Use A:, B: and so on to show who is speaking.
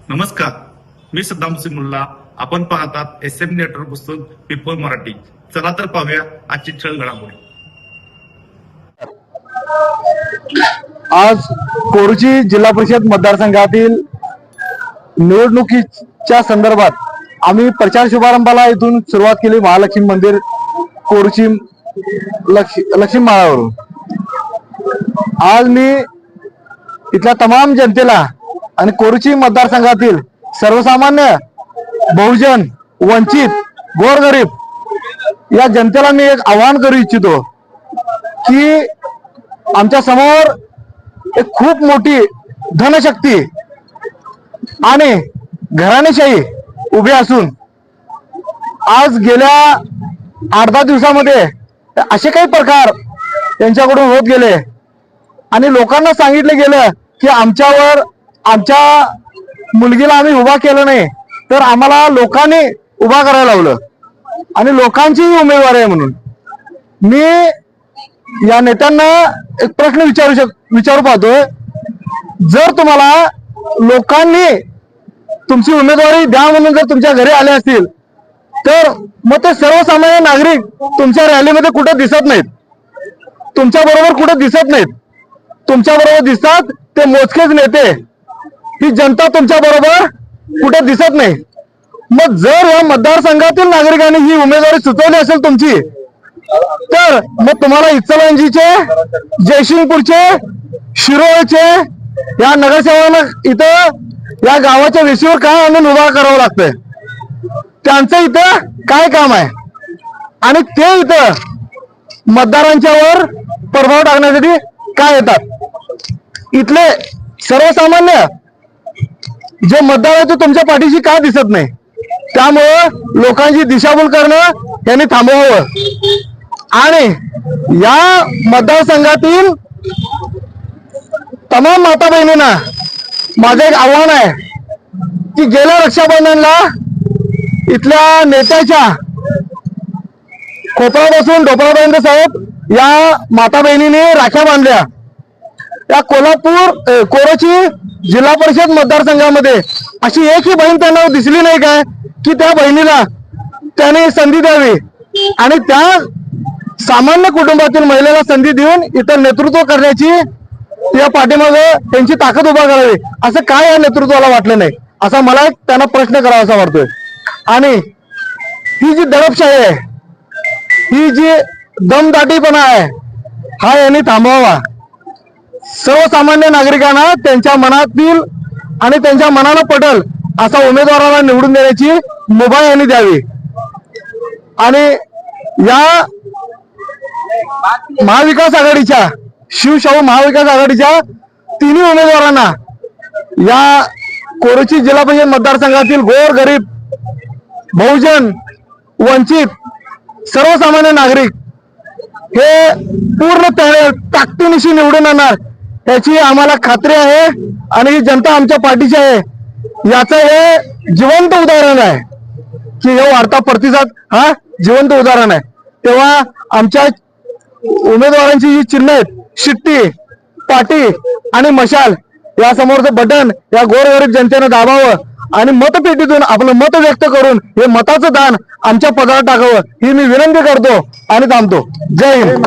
A: नमस्कार, मी सद्दाम सिमुल्ला. आपण पाहतात SM नेटवर्क पुस्तक पीपल मराठी. चला तर पाहूया आजची ठळक घडामोडी.
B: आज कोरुची जिल्हा परिषद मतदारसंघातील निवडणुकीच्या संदर्भात आम्ही प्रचार शुभारंभाला इथून सुरुवात केली. महालक्ष्मी मंदिर कोरुची लक्ष्मी माळावरून. आज मी इथल्या तमाम जनतेला आणि कोरुची मतदारसंघातील सर्वसामान्य, बहुजन, वंचित, गोरगरीब या जनतेला मी एक आवाहन करू इच्छितो की आमच्या समोर एक खूप मोठी धनशक्ती आणि घराणेशाही उभी असून आज गेल्या 8-10 दिवसामध्ये असे काही प्रकार त्यांच्याकडून होत गेले आणि लोकांना सांगितलं गेलं की आमच्या मुलगीला आम्ही उभा केलं नाही तर आम्हाला लोकांनी उभा करायला लावलं आणि लोकांची उमेदवार आहे म्हणून. मी या नेत्यांना एक प्रश्न विचारू पाहतोय, जर तुम्हाला लोकांनी तुमची उमेदवारी द्या म्हणून जर तुमच्या घरी आले असतील तर मग ते सर्वसामान्य नागरिक तुमच्या रॅलीमध्ये कुठे दिसत नाहीत, तुमच्या बरोबर कुठे दिसत नाहीत. तुमच्या बरोबर दिसतात ते मोजकेच नेते. ही जनता तुमच्या बरोबर कुठे दिसत नाही. मग जर या मतदारसंघातील नागरिकांनी ही उमेदवारी सुचवली असेल तुमची, तर मग तुम्हाला इचलकरंजीचे, जयसिंगपूरचे, शिरोळचे या नगरसेवकांना इथं या गावाच्या वेशीवर काय आणून उभा करावं लागतंय? त्यांचं इथं काय काम आहे? आणि ते इथं मतदारांच्यावर प्रभाव टाकण्यासाठी काय येतात? इथले सर्वसामान्य जे मतदार आहेत ते तुमच्या पाठीशी का दिसत नाही? त्यामुळं लोकांची दिशाभूल करणं यांनी थांबवावं. आणि या मतदारसंघातील तमाम माता बहिणींना माझं एक आव्हान आहे की गेल्या रक्षाबंधनला इथल्या नेत्याच्या खोपरापासून ढोपरापर्यंत साहेब या माता बहिणीने राख्या बांधल्या. या कोरोची जिल्हा परिषद मतदारसंघामध्ये अशी एकही बहीण त्यांना दिसली नाही काय की त्या बहिणीला त्याने संधी द्यावी आणि त्या सामान्य कुटुंबातील महिलेला संधी देऊन इतर नेतृत्व करण्याची या पाठीमागे त्यांची ताकद उभा करावी असं काय या नेतृत्वाला वाटलं नाही, असा मला एक त्यांना प्रश्न करावासा वाटतोय. आणि ही जी दडपशाही आहे, ही जी दमदाटीपणा आहे, हा यांनी थांबवावा. सर्वसामान्य नागरिकांना त्यांच्या मनातील आणि त्यांच्या मनाला पटेल असा उमेदवाराला निवडून देण्याची मुभा यांनी द्यावी. आणि या महाविकास आघाडीच्या, शिवशाहू महाविकास आघाडीच्या तिन्ही उमेदवारांना या कोरोची जिल्हा परिषद मतदारसंघातील गोरगरीब, बहुजन, वंचित, सर्वसामान्य नागरिक हे पूर्ण ताकदीनिशी निवडून येणार याची आम्हाला खात्री आहे. आणि ही जनता आमच्या पाठीची आहे याचं हे जिवंत उदाहरण आहे की हे वाढता प्रतिसाद हा जिवंत उदाहरण आहे. तेव्हा आमच्या उमेदवारांची जी चिन्ह आहेत, शिट्टी, पाटी आणि मशाल, या समोरचं बटन या गोरगरीब जनतेनं दाबावं आणि मतपेटीतून आपलं मत व्यक्त करून हे मताचं दान आमच्या पदरात टाकावं ही मी विनंती करतो आणि थांबतो. जय हिंद.